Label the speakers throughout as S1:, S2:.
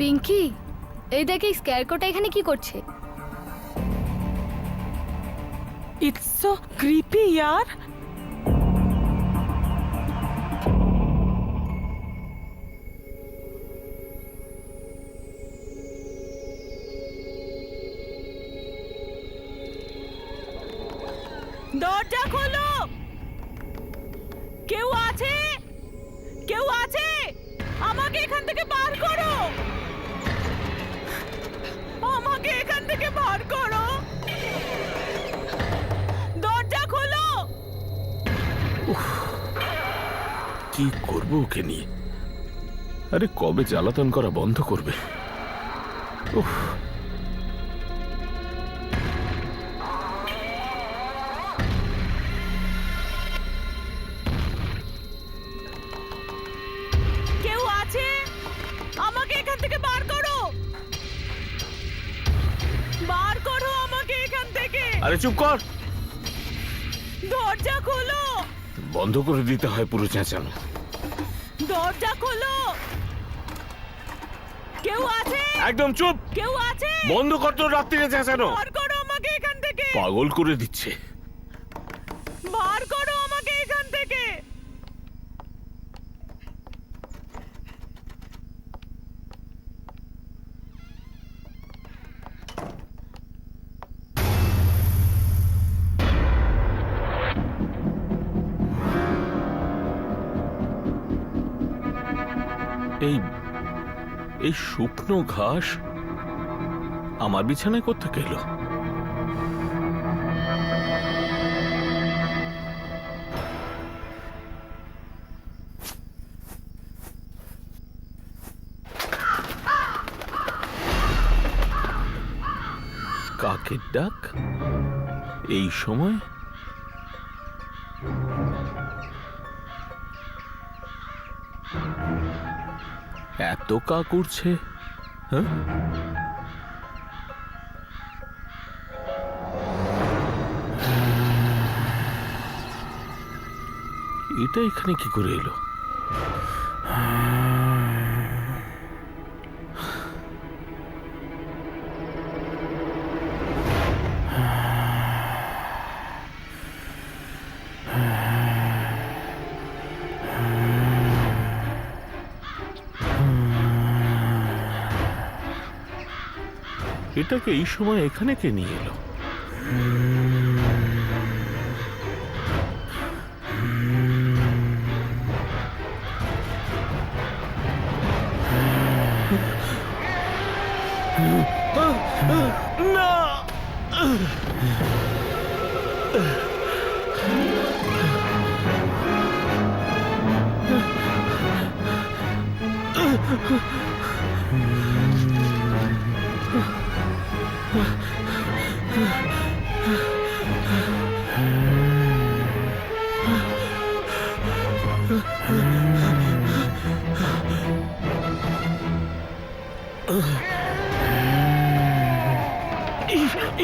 S1: পিঙ্কি, এই দেখে স্ক্যারকোটা এখানে কি করছে?
S2: इट्स सो क्रीपी यार। দরজা খোলো, কেউ আছে? কেউ আছে? আমাকে এখান থেকে বার করো, আমাকে এখান থেকে বার করো, দরজা খোলো।
S3: কি করবো ওকে নিয়ে? আরে কবে জ্বালাতন করা বন্ধ করবে? উফ,
S2: কেউ আছে? আমাকে এখান থেকে বার করো, বার করো আমাকে এখান থেকে।
S3: আরে চুপ কর।
S2: দরজা খোলো,
S3: বন্ধ করে দিতে হয় পুরো চেঁচানো।
S2: দরজা খোলো, কেউ আছে?
S3: একদম চুপ,
S2: কেউ আছে?
S3: বন্ধ কর তোর রাত্রিরে চেঁচানো।
S2: বার করো আমাকে এখান থেকে,
S3: পাগল করে দিচ্ছে।
S2: বার করো আমাকে এখান থেকে।
S3: এই এই শুকনো ঘাস আমার বিছানায় কোত্থেকে এলো? কাকের ডাক এই সময়? এত কাক উড়ছে, হ্যাঁ? এটা এখানে কি করে এলো? এটাকে এই সময় এখানে কে নিয়ে এলো? না,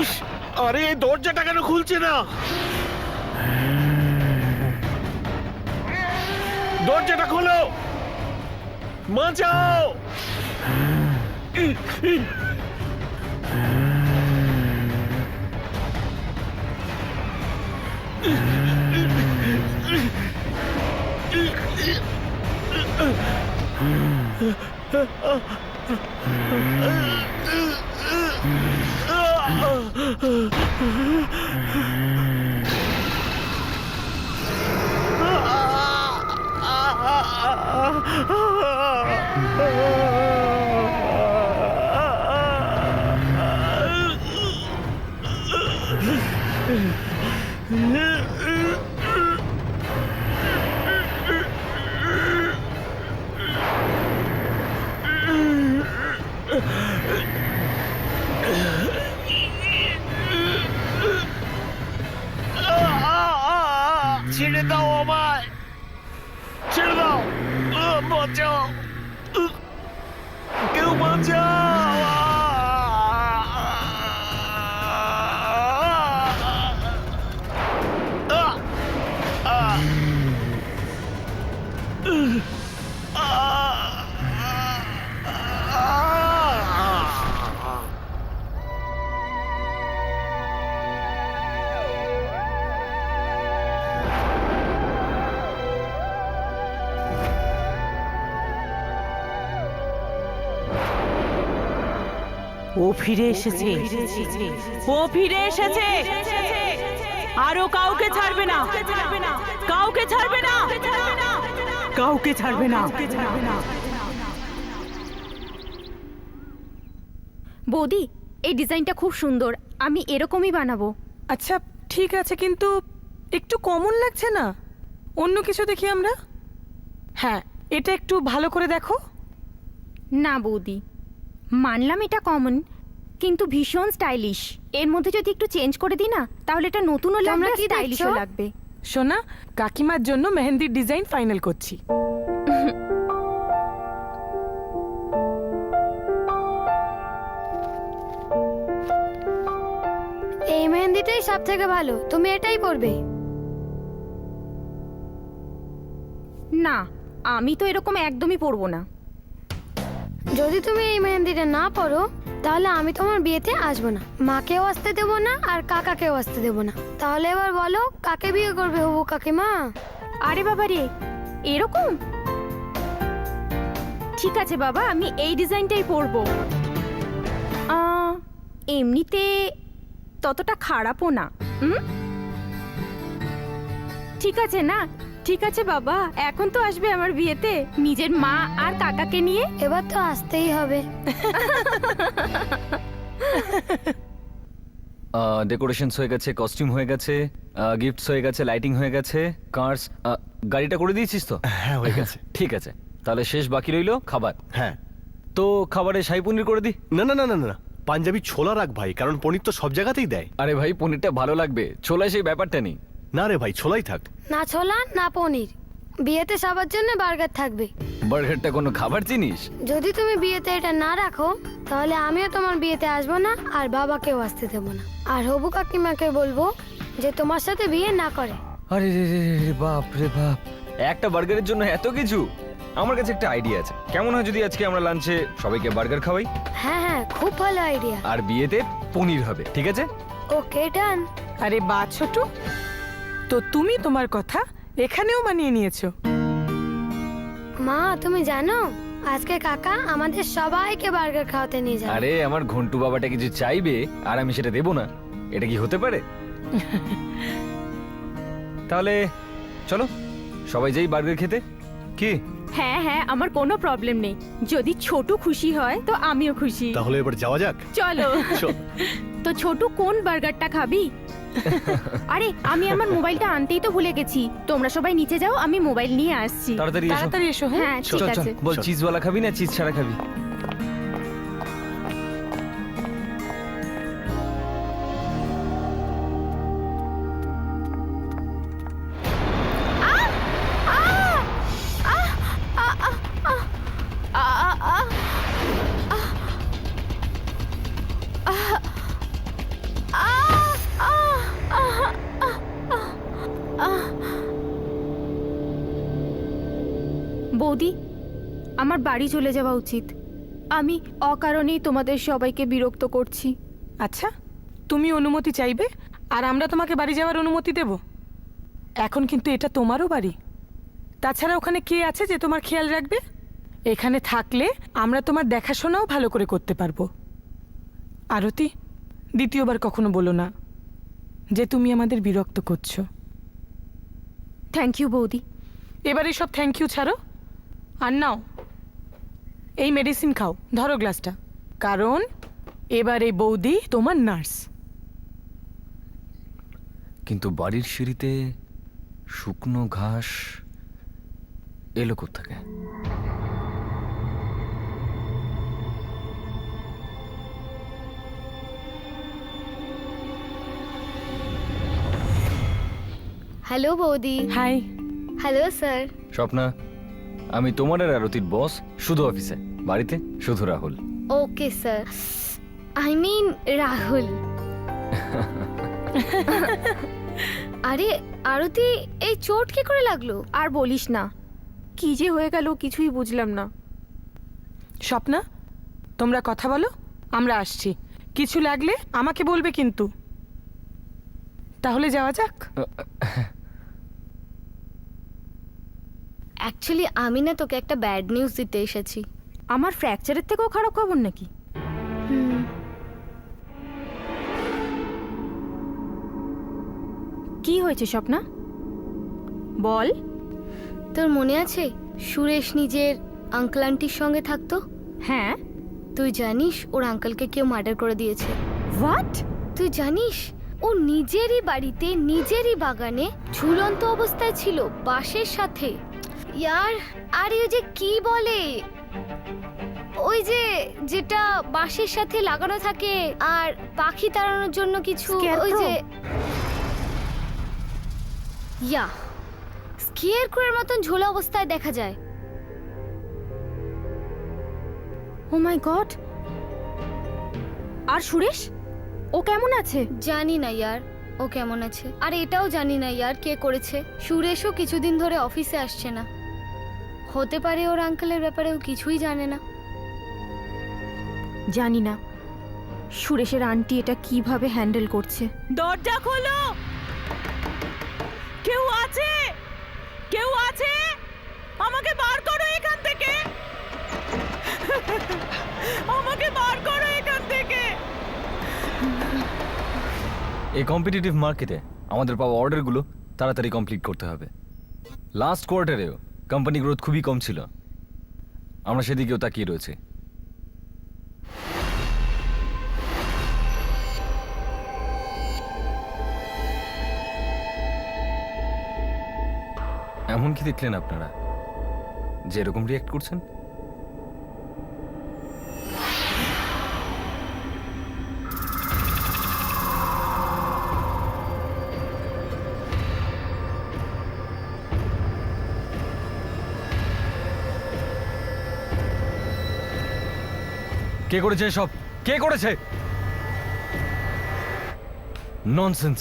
S3: ইস, আরে এই দরজাটা কেন খুলছে না? দরজাটা খোলো, বাঁচাও। ছেড়ে দাও আমায়, ছেড়ে দাও, বাঁচাও, কেউ বাঁচাও।
S2: ও ফিরে এসেছে, ও ফিরে এসেছে। আরো কাউকে ছাড়বে না, কাউকে ছাড়বে না, কাউকে ছাড়বে না।
S1: বৌদি, এই ডিজাইনটা খুব সুন্দর, আমি এরকমই বানাবো।
S4: আচ্ছা ঠিক আছে, কিন্তু একটু কমন লাগছে না? অন্য কিছু দেখি আমরা। হ্যাঁ, এটা একটু ভালো করে দেখো।
S1: না বৌদি, মানলাম এটা কমন, কিন্তু ভীষণ স্টাইলিশ। এর মধ্যে যদি একটু চেঞ্জ করে দিই না, তাহলে এটা নতুনও লাগবে,
S5: কি
S1: স্টাইলিশও
S5: দেখছো?
S1: লাগবে।
S4: সোনা, কাকিমার জন্য মেহেন্দির ডিজাইন ফাইনাল করছি।
S5: এই মেহেন্দিটাই সব থেকে ভালো, তুমি এটাই পরবে।
S1: না, আমি তো এরকম একদমই পরবো না।
S5: যদি তুমি এই মেহেন্দিটা না পরো, তাহলে আমি তোমার বিয়েতে আসবো না, মাকেও আসতে দেবো না আর কাকাকেও আসতে দেবো না। তাহলে এবার বলো, কাকে বিয়ে করবে হবু কাকিমা?
S1: আরে বাবা রে, এরকম? ঠিক আছে বাবা, আমি এই ডিজাইনটাই পরবো। এমনিতে ততটা খারাপও না। ঠিক আছে না? ঠিক আছে বাবা, এখন তো আসবে আমার বিয়েতে নিজের মা আর কাকাকে নিয়ে।
S5: এবার তো আসতেই হবে।
S6: ডেকোরেশনস হয়ে গেছে, কস্টিউম হয়ে গেছে, গিফটস হয়ে গেছে, লাইটিং হয়ে গেছে, কার্স। গাড়িটা করে দিয়েছিস তো?
S7: হ্যাঁ হয়ে গেছে।
S6: ঠিক আছে, তাহলে শেষ বাকি রইলো খাবার।
S7: হ্যাঁ।
S6: তো খাবারে শাহী পনির করে দি।
S7: না না না না না, পাঞ্জাবি ছোলা রাখ ভাই, কারণ পনির তো সব জায়গাতেই দেয়।
S6: আরে ভাই, পনিরটা ভালো লাগবে, ছোলায় সেই ব্যাপারটা নেই।
S7: না রে ভাই, ছোলাই থাক।
S5: না ছোলা না পনির, বিয়েতে সবার জন্য বার্গার থাকবে।
S6: বার্গারটা কোনো খাবার জিনিস?
S5: যদি তুমি বিয়েতে এটা না রাখো, তাহলে আমিও তোমার বিয়েতে আসবো না আর বাবাকেও আসতে দেবো না। আর হবু কাকিমাকে বলবো যে তোমার সাথে বিয়ে না করে।
S6: আরে রে রে রে বাপ রে বাপ, একটা বার্গারের জন্য এত কিছু? আমার কাছে একটা আইডিয়া আছে, কেমন হয় যদি আজকে আমরা লাঞ্চে সবাইকে বার্গার খাওয়াই,
S5: হ্যাঁ হ্যাঁ, খুব ভালো আইডিয়া।
S6: আর বিয়েতে পনির হবে, ঠিক আছে?
S5: ওকে ডান।
S4: আরে বা ছোট, তো তুমি তোমার কথা এখানেও মানিয়ে নিয়েছো।
S5: মা তুমি জানো, আজকে কাকা আমাদের সবাইকে বার্গার খাওয়াতে নিয়ে যাবে।
S6: আরে আমার ঘন্টু বাবাটা কিছু চাইবে আর আমি সেটা দেবো না, এটা কি হতে পারে? তাহলে চলো সবাই যাই বার্গার খেতে, কি?
S1: হ্যাঁ হ্যাঁ, আমার কোনো প্রবলেম নেই, যদি ছোট খুশি হয় তো আমিও খুশি।
S7: তাহলে এবার যাওয়া যাক।
S1: চলো।
S7: চল।
S1: তো ছোট কোন বার্গারটা খাবি? আরে আমি আমার মোবাইলটা আনতেই তো ভুলে গেছি, তোমরা সবাই নিচে যাও, আমি মোবাইল নিয়ে আসছি।
S6: তাড়াতাড়ি এসো।
S4: তাড়াতাড়ি এসো। হ্যাঁ,
S1: হ্যাঁ
S6: চল
S1: ঠিক
S6: চল,
S1: আছে।
S6: বল
S7: চল।
S6: চিজওয়ালা খাবি না চিজ ছাড়া খাবি?
S1: বৌদি, আমার বাড়ি চলে যাওয়া উচিত, আমি অকারণেই তোমাদের সবাইকে বিরক্ত করছি।
S4: আচ্ছা, তুমি অনুমতি চাইবে আর আমরা তোমাকে বাড়ি যাওয়ার অনুমতি দেব? এখন কিন্তু এটা তোমারও বাড়ি। তাছাড়া ওখানে কে আছে যে তোমার খেয়াল রাখবে? এখানে থাকলে আমরা তোমার দেখাশোনাও ভালো করে করতে পারবো। আরতি, দ্বিতীয়বার কখনো বলো না যে তুমি আমাদের বিরক্ত করছো।
S1: থ্যাংক ইউ বৌদি।
S4: এবার এসব থ্যাংক ইউ ছাড়ো আর নাও এই মেডিসিন খাও, ধরো গ্লাসটা, কারণ এবার এই বৌদি তোমার নার্স।
S6: কিন্তু বাড়ির সিঁড়িতে শুকনো ঘাস এলো কোত্থেকে?
S5: হ্যালো বৌদি।
S4: হাই।
S5: Hello sir.
S6: স্বপ্না, আমি তোমার আর আরতির বস, শুধু অফিসে, বাড়িতে শুধু Rahul.
S5: Okay sir, I mean Rahul. আরে আরতি, এই চোট কি করে লাগলো?
S1: আর বলিস না, কি যে হয়ে গেল কিছুই বুঝলাম না।
S4: স্বপ্না, তোমরা কথা বলো, আমরা আসছি। কিছু লাগলে আমাকে বলবে কিন্তু। তাহলে যাওয়া যাক।
S5: অ্যাকচুয়ালি আমি না তোকে একটা ব্যাড নিউজ দিতে এসেছি।
S1: আমার ফ্র্যাকচারের থেকেও খারাপ খবর নাকি? কি হয়েছে স্বপ্না, বল।
S5: তোর মনে আছে সুরেশ নিজের আঙ্কেল আন্টির সঙ্গে থাকতো?
S1: হ্যাঁ।
S5: তুই জানিস ওর আঙ্কেলকে কেউ মার্ডার করে দিয়েছে?
S1: হোয়াট?
S5: তুই জানিস ও নিজেরই বাড়িতে নিজেরই বাগানে ঝুলন্ত অবস্থায় ছিল বাঁশের সাথে। ইয়ার, আর ওই যে কি বলে, ওই যে যেটা বাঁশের সাথে লাগানো থাকে আর পাখি তাড়ানোর জন্য কিছু, ওই যে ইয়া স্কেয়ারক্রোর মতন ঝোলা অবস্থায় দেখা যায়।
S1: ও মাই গড। আর সুরেশ, ও কেমন আছে?
S5: জানি না ইয়ার ও কেমন আছে, আর এটাও জানি না ইয়ার কে করেছে। সুরেশও কিছুদিন ধরে অফিসে আসছে না। হতে পারে ওর আঙ্কেলের ব্যাপারে ও কিছুই জানে না।
S1: জানি না সুরেশের আন্টি এটা কিভাবে হ্যান্ডেল করছে।
S2: দরজা খোলো, কেউ আছে? কেউ আছে? আমাকে বার করো এখান থেকে, আমাকে বার করো এখান থেকে।
S6: এই কম্পিটিটিভ মার্কেটে আমাদের পাওয়া অর্ডারগুলো তাড়াতাড়ি কমপ্লিট করতে হবে। লাস্ট কোয়ার্টারেও কোম্পানি গ্রোথ খুবই কম ছিল, আমরা সেদিকেও তাকিয়ে রয়েছে। এমন কি দেখলেন আপনারা যে এরকম রিয়াক্ট করছেন? কে করেছে সব? কে করেছে? ননসেন্স।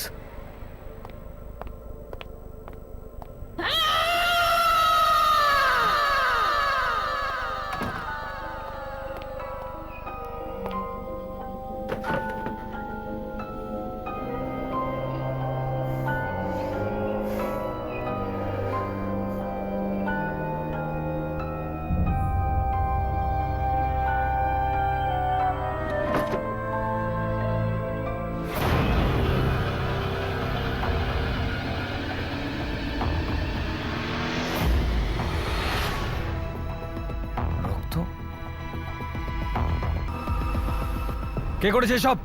S6: কে করেছে সব?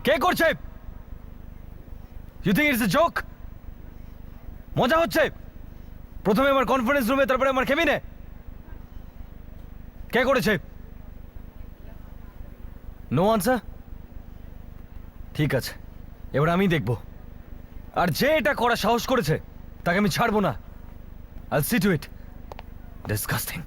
S6: কে করছে? You think it's a joke? মজা হচ্ছে? প্রথমে আমার কনফারেন্স রুমে, তারপরে আমার কেবিনে। কে করেছে? No answer? ঠিক আছে, এবার আমি দেখব। আর যে এটা করার সাহস করেছে তাকে আমি ছাড়বো না। I'll see to it. Disgusting.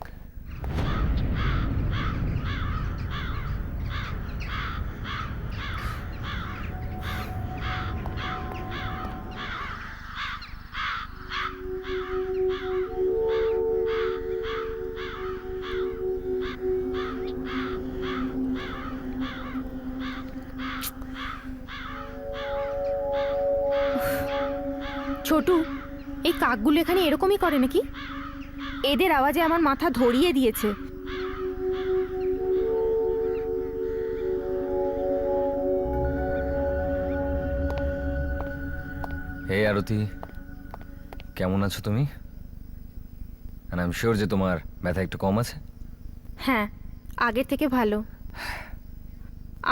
S1: Chhotu, এই কাকগুলো এখানে এরকমই করে নাকি? এদের আওয়াজে আমার মাথা ধরিয়ে দিয়েছে।
S6: হে আরতি, কেমন আছো তুমি? আর আই এম শিওর যে তোমার ব্যথা একটু কম আছে।
S1: হ্যাঁ, আগের থেকে ভালো।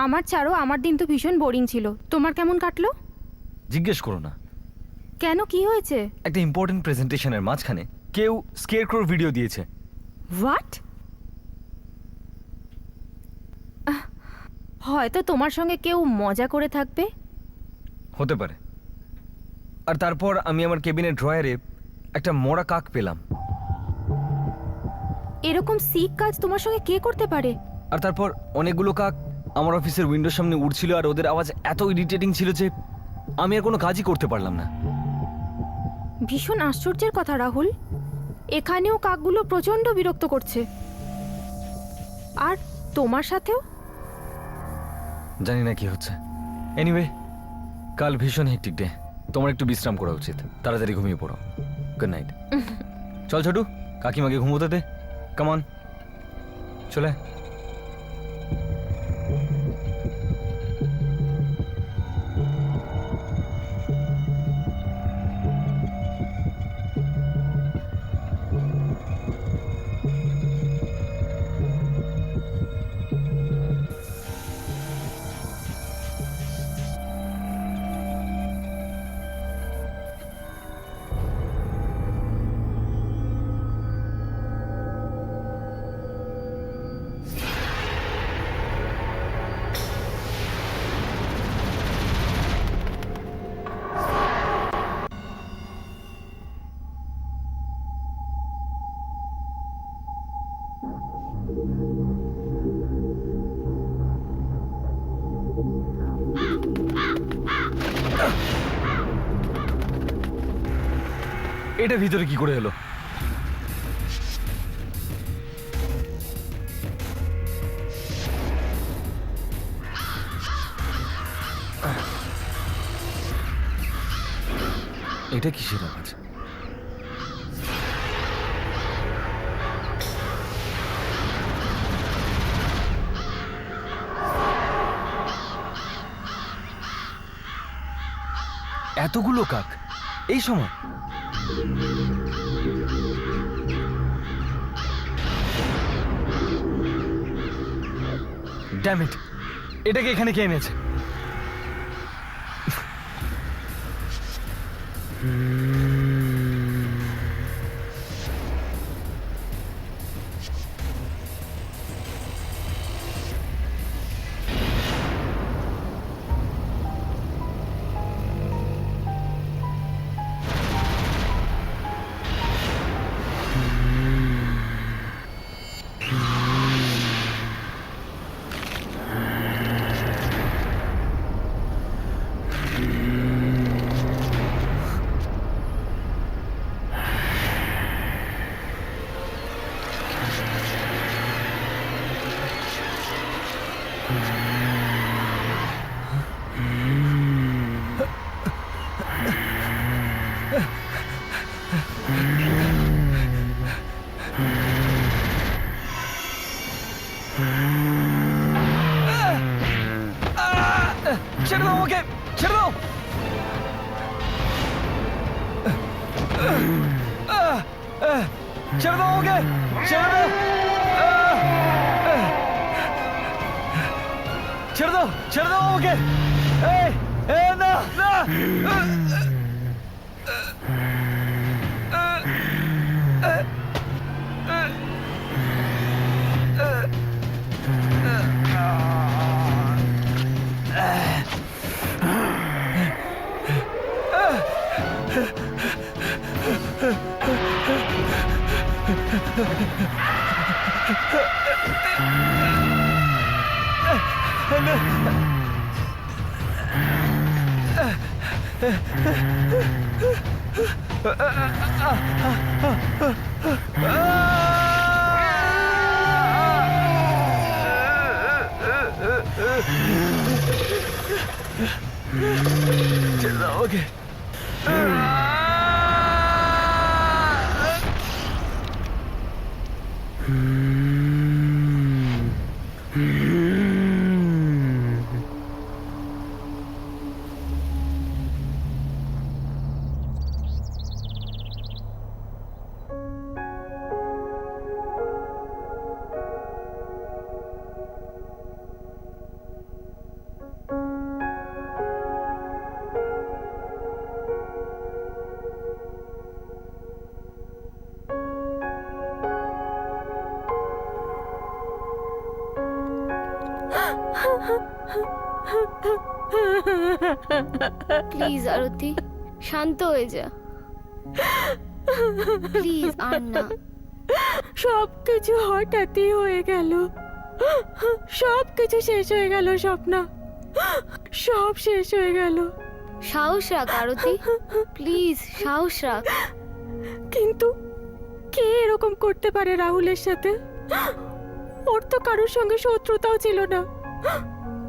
S1: আমার ছাড়ো, আমার দিন তো ভীষণ বোরিং ছিল। তোমার কেমন কাটলো?
S6: জিজ্ঞেস করো না।
S1: কেন, কি হয়েছে?
S6: একটা ইম্পর্টেন্ট প্রেজেন্টেশনের মাঝখানে কেউ স্কেয়ারক্রোর ভিডিও দিয়েছে।
S1: হোয়াট? হয়তো তোমার সঙ্গে কেউ মজা করে থাকবে।
S6: হতে পারে। আর তারপর আমি আমার কেবিনের ড্রয়ারে একটা মরা কাক পেলাম।
S1: এরকম সিক কাজ তোমার সঙ্গে কে করতে পারে?
S6: আর তারপর অনেকগুলো কাক আমার অফিসের উইন্ডোর সামনে উড়ছিল, আর ওদের আওয়াজ এত ইরিটেটিং ছিল যে আমি আর কোনো কাজই করতে পারলাম না।
S1: ভীষণ আশ্চর্যের কথা রাহুল, এখানেও কাকগুলো প্রচণ্ড বিরক্ত করছে। আর তোমার সাথেও?
S6: জানি না কি হচ্ছে। এনিওয়ে, কাল ভীষণ হেক্টিক ডে, তোমার একটু বিশ্রাম করা উচিত। তাড়াতাড়ি ঘুমিয়ে পড়ো। Good night. চল ছোটু, কাকিমাকে ঘুমোতে দে। কাম অন, চলে। এটা ভিতরে কি করে এলো? এটা কিসের আওয়াজ? এতগুলো কাক এই সময়? ড্যাম ইট, এটাকে এখানে কে এনেছে? ছেড়ে দাও আমাকে, ছেড়ে দাও। ছেড়ে দাও আমাকে, ছেড়ে দাও। ছেড়ে দাও, ছেড়ে দাও আমাকে। না না। ছেড়ে দাও আমাকে।
S5: প্লিজ আরতি, শান্ত হয়ে যা প্লিজ। আর না,
S4: সবকিছু হঠাৎই হয়ে গেল, সবকিছু শেষ হয়ে গেল। স্বপ্না, সব শেষ হয়ে গেল।
S5: সাহস রাখ আরতি, প্লিজ সাহস রাখ।
S4: কিন্তু কে এরকম করতে পারে রাহুলের সাথে? ওর তো কারোর সঙ্গে শত্রুতাও ছিল না।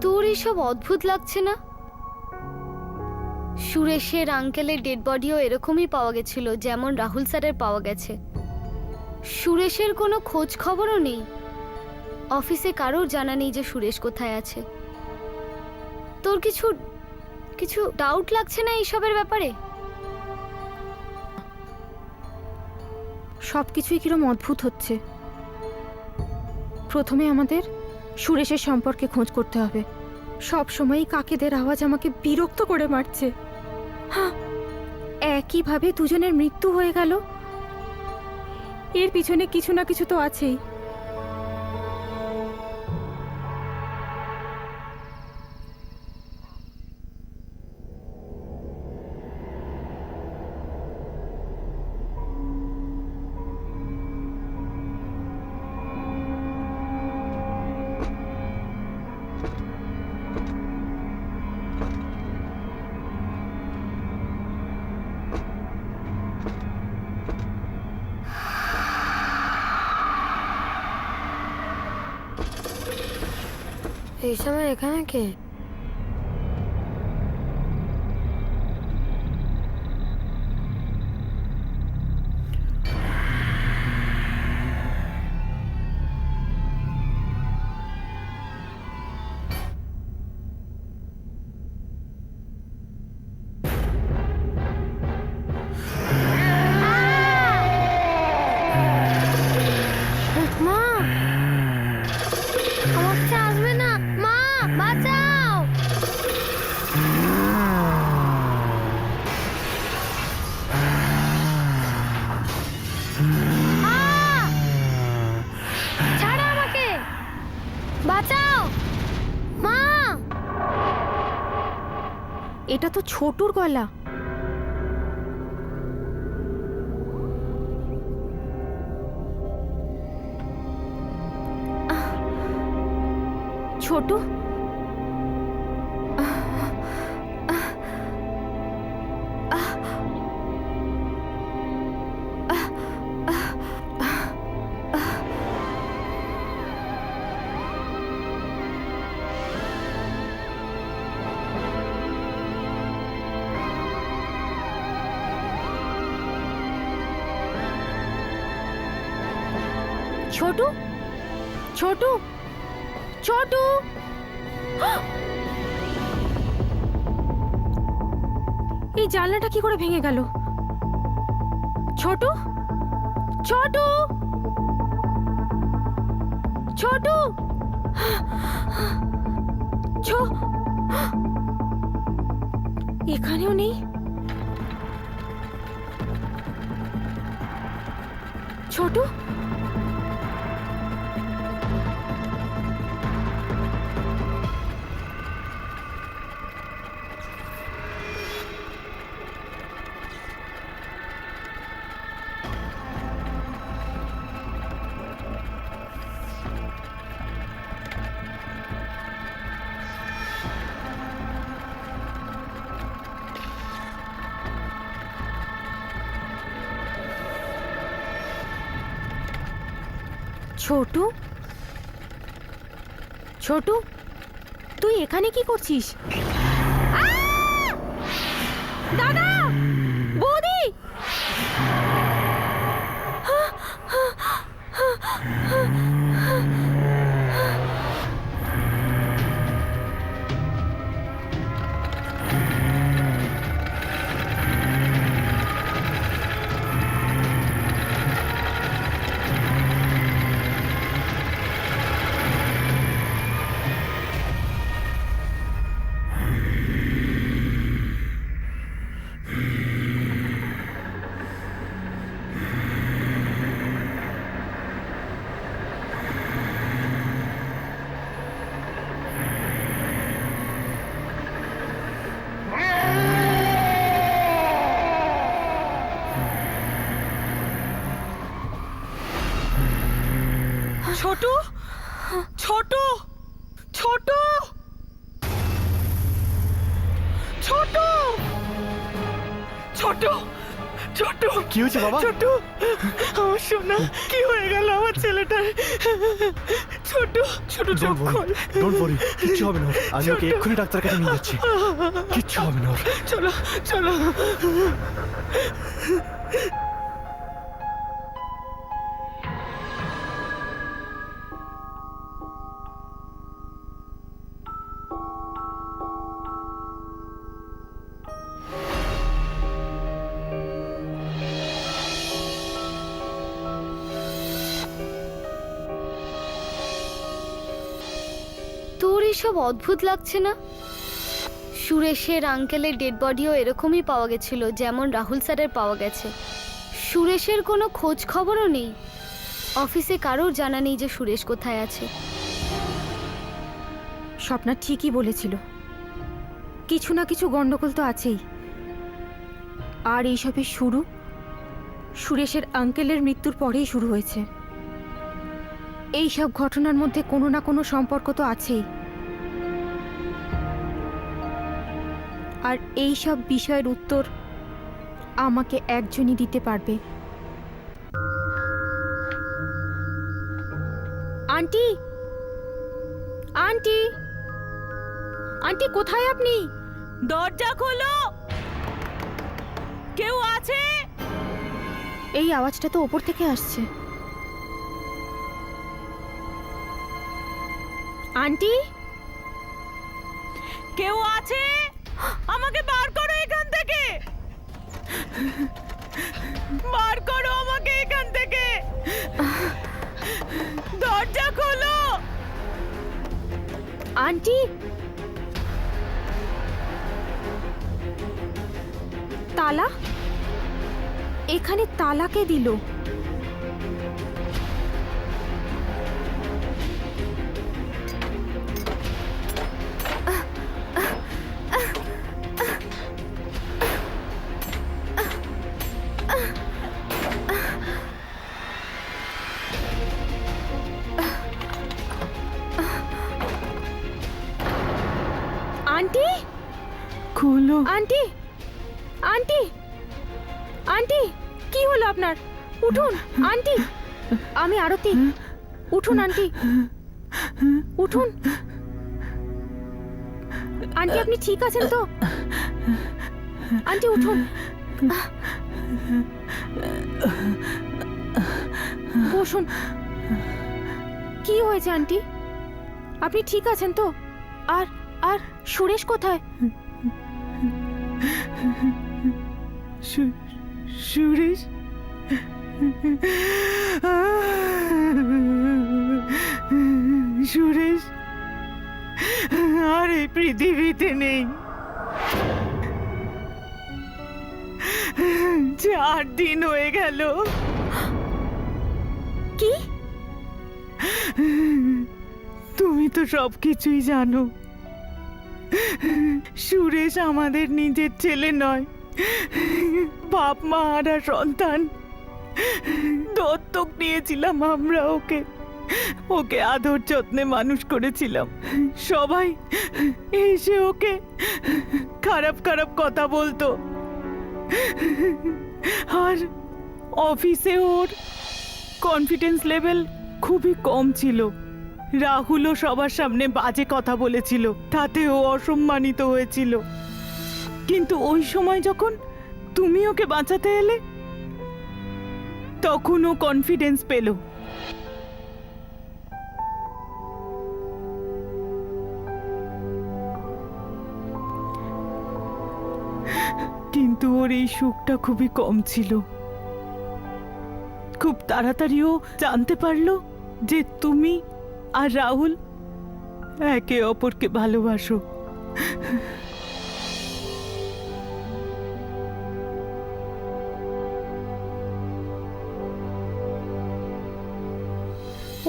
S5: তোর এসব অদ্ভুত লাগছে না? সুরেশের আঙ্কেলের ডেড বডিও এরকমই পাওয়া গেছিল যেমন রাহুল স্যারের পাওয়া গেছে। সুরেশের কোনো খোঁজ খবরও নেই। অফিসে কারোর জানা নেই যে সুরেশ কোথায় আছে। তোর কিছু কিছু ডাউট লাগছে না এইসবের ব্যাপারে?
S1: সব কিছুই কিরম অদ্ভুত হচ্ছে। প্রথমে আমাদের সুরেশের সম্পর্কে খোঁজ করতে হবে। সব সময়ই কাকেদের আওয়াজ আমাকে বিরক্ত করে মারছে। একইভাবে দুজনের মৃত্যু হয়ে গেল। এর পিছনে কিছু না কিছু তো আছেই।
S5: এই সময় এখানে কে? মা, আমার কাছে আসবে না। মা, বাঁচাও। ছাড়ো আমাকে, বাঁচাও মা।
S1: এটা তো ছোটুর গলা। ছোটু, ছোটু, ছোটু, ছোটু। এই জানলাটা কি করে ভেঙে গেল? ছোটু, ছোটু, ছোটু, এখানেও নেই। ছোটু, ছোটু, ছোটু, তুই এখানে কি করছিস? দাদা, বৌদি,
S4: ছোটু, ছোটু, ছোটু, ছোটু, ছোটু, ছোটু।
S7: কি হয়েছে বাবা?
S4: ছোটু, আমার সোনা, কি হয়ে গেল আমার ছেলেটার? ছোটু, ছোটু, চোখ খোল।
S7: ডোন্ট ওয়ারি, কিচ্ছু হবে না ওর। আমি ওকে এক্ষুনি ডাক্তার কাছে নিয়ে যাচ্ছি। কিচ্ছু হবে না ওর।
S4: চলো, চলো।
S5: তোর এসব অদ্ভুত লাগছে না? সুরেশের আঙ্কেলের ডেড বডিও এরকমই পাওয়া গেছিল যেমন রাহুল স্যারের পাওয়া গেছে। সুরেশের কোনো খোঁজ খবরও নেই। অফিসে কারোর জানা নেই যে সুরেশ কোথায় আছে।
S1: স্বপ্না ঠিকই বলেছিল, কিছু না কিছু গন্ডগোল তো আছেই। আর এইসবের শুরু সুরেশের আঙ্কেলের মৃত্যুর পরেই শুরু হয়েছে। এই সব ঘটনার মধ্যে কোনো না কোনো সম্পর্ক তো আছেই। আর এই সব বিষয়ের উত্তর আমাকে একজনই দিতে পারবে। আন্টি, আন্টি, আন্টি কোথায় আপনি?
S2: দরজা খোলো, কেউ আছে?
S1: এই আওয়াজটা তো ওপর থেকে আসছে। আন্টি,
S2: কেউ আছে? আমাকে বার করো এখান থেকে, বার করো আমাকে এখান থেকে, দরজা খোলো।
S1: আন্টি, তালা? এখানে তালা কে দিল? আন্টি,
S2: খোলো।
S1: আন্টি, আন্টি, আন্টি, কি হলো আপনার? উঠুন আন্টি, আমি আরতি। উঠুন আন্টি, উঠুন। আন্টি আপনি ঠিক আছেন তো? আন্টি উঠুন, বসুন। কি হয়েছে আন্টি? আপনি ঠিক আছেন তো? আর আর সুরেশ কোথায়?
S2: সুরেশ, সুরেশ আর এই পৃথিবীতে নেই। 4 দিন হয়ে গেল।
S1: কি?
S2: তুমি তো সবকিছুই জানো। সুরেশ আমাদের নিজের ছেলে নয়, বাপ মা হারা সন্তান। দত্তক নিয়েছিলাম আমরা ওকে, ওকে আদর যত্নে মানুষ করেছিলাম। সবাই এসে ওকে খারাপ খারাপ কথা বলতো, আর অফিসে ওর কনফিডেন্স লেভেল খুবই কম ছিল। রাহুলও সবার সামনে বাজে কথা বলেছিল, তাতে ও অসম্মানিত হয়েছিল। কিন্তু ওই সময় যখন তুমি ওকে বাঁচাতে এলে, তখন ও কনফিডেন্স পেল। কিন্তু ওর এই সুখটা খুবই কম ছিল। খুব তাড়াতাড়ি ও জানতে পারলো যে তুমি আর রাহুল একে অপরকে ভালোবাসো।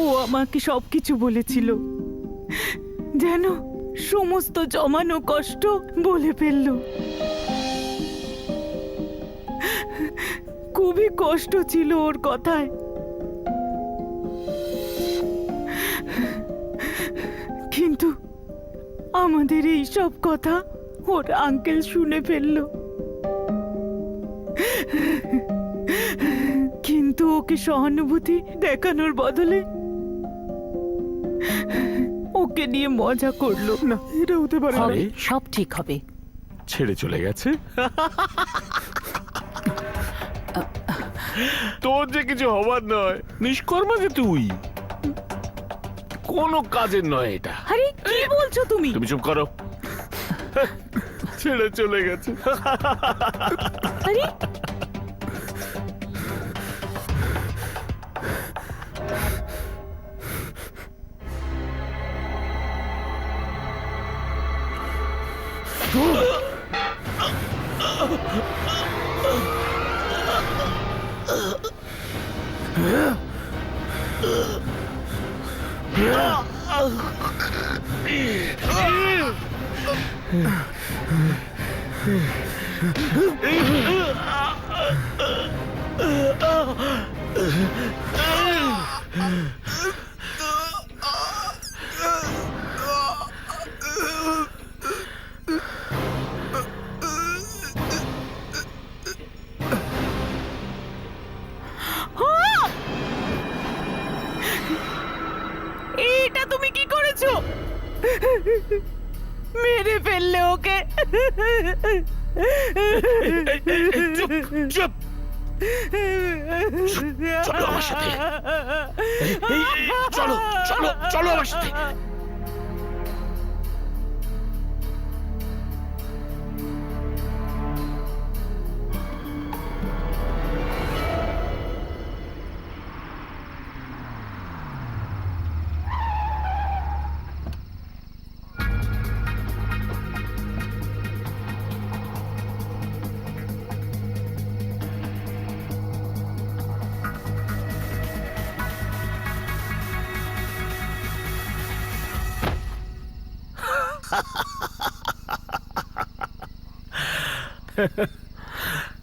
S2: ও আমাকে সবকিছু বলেছিল, যেন সমস্ত জমানো কষ্ট বলে ফেললো। খুবই কষ্ট ছিল ওর কথায়। কিন্তু আমাদের এই সব কথা ওর আঙ্কেল শুনে ফেললো। কিন্তু ওকে সহানুভূতি দেখানোর বদলে ওকে নিয়ে মজা করলো।
S7: না, এটা হতে পারে না।
S3: আরে
S2: সব ঠিক হবে।
S3: ছেড়ে চলে গেছে। তোর যে কিছু হবার নয়, নিষ্কর্মা যে তুই, কোনো কাজের নয় এটা।
S2: আরে কি বলছো তুমি?
S3: তুমি চুপ করো। ছেড়ে চলে গেছে।
S2: আরে এটা তুমি কি করেছো? মেরে
S3: চুপ চুপ চলো আমার সাথে। চলো চলো চলো আমার সাথে।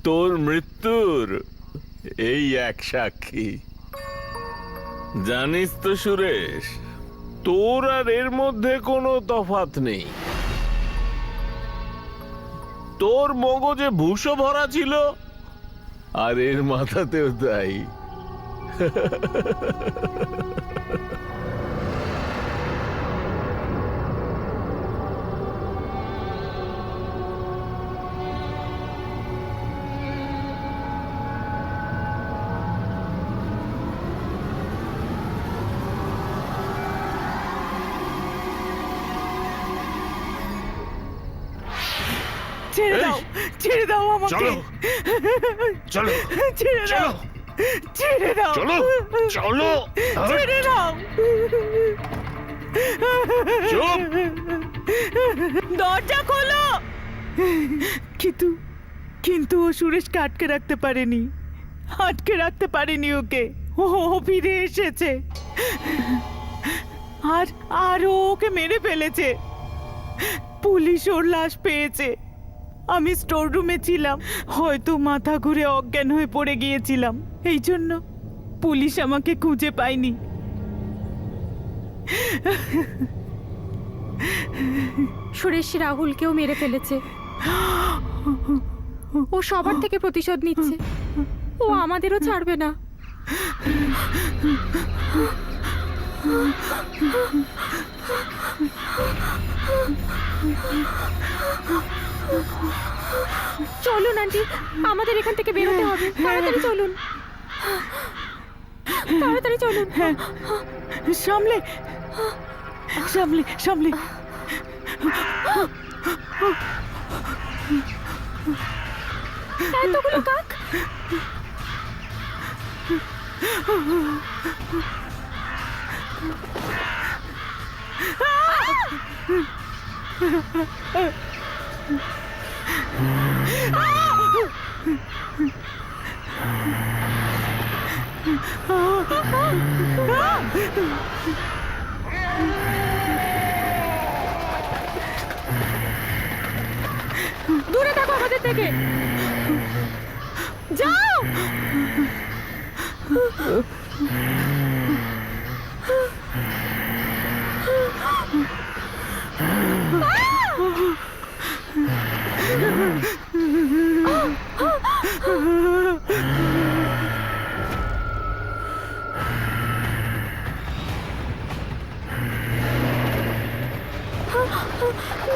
S3: তোর মৃত্যুর এই এক সাক্ষী। জানিস তো সুরেশ, তোর আর এর মধ্যে কোনো তফাৎ নেই। তোর মগজে ভুষো ভরা ছিল, আর এর মাথাতেও তাই।
S2: ছেড়ে দাও, ছেড়ে দাও আমাকে।
S3: চলো চলো
S2: ছেড়ে দাও, ছেড়ে দাও,
S3: চলো চলো।
S2: ছেড়ে দাও।
S3: চুপ।
S2: দরজা খোলো। কিন্তু কিন্তু ও সুরেশকে আটকে রাখতে পারেনি, আটকে রাখতে পারেনি ওকে। ও ফিরে এসেছে, আর আর ও ওকে মেরে ফেলেছে। পুলিশ ওর লাশ পেয়েছে। আমি স্টোর রুমে ছিলাম, হয়তো মাথা ঘুরে অজ্ঞান হয়ে পড়ে গিয়েছিলাম, এই জন্য পুলিশ আমাকে খুঁজে পায়নি।
S1: সুরেশ রাহুলকেও মেরে ফেলেছে। ও সবার থেকে প্রতিশোধ নিচ্ছে। ও আমাদেরও ছাড়বে না। চলুন আন্টি, আমাদের এখান থেকে বেরোতে হবে। তাড়াতাড়ি চলুন, তাড়াতাড়ি চলুন।
S2: হ্যাঁ, সামলে সামলে সামলে।
S1: এতগুলো কাক। দূরে থাকো আমাদের থেকে, যাও।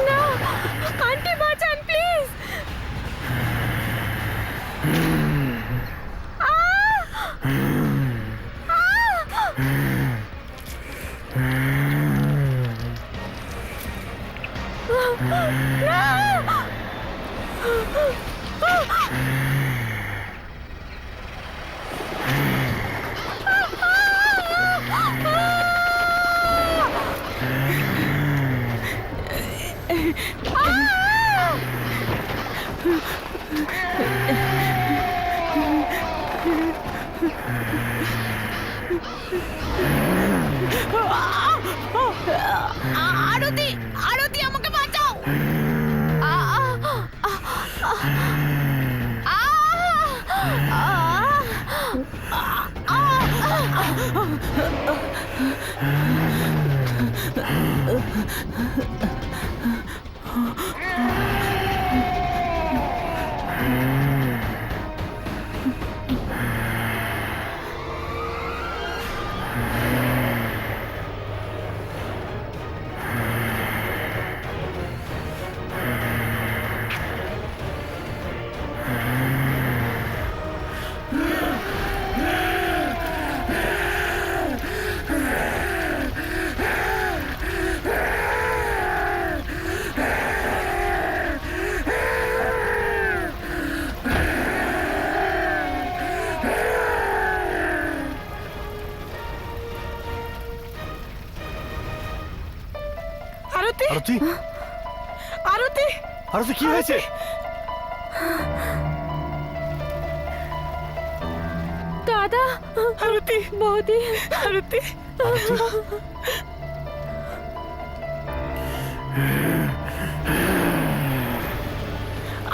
S1: না, আন্টি বাঁচান প্লিজ। আরতি, আরতি আমাকে বাঁচাও।
S7: আরতি
S4: আরতি
S7: আরতি কি হয়েছে?
S1: দাদা,
S4: আরতি
S1: বৌদি,
S4: আরতি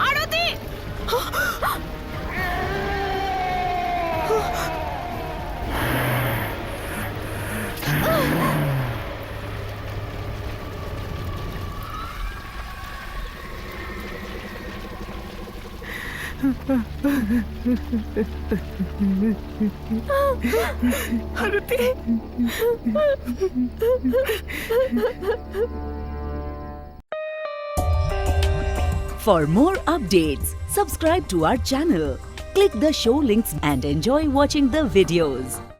S4: আরতি আরতি
S8: For more updates, subscribe to our channel, click the show links and enjoy watching the videos.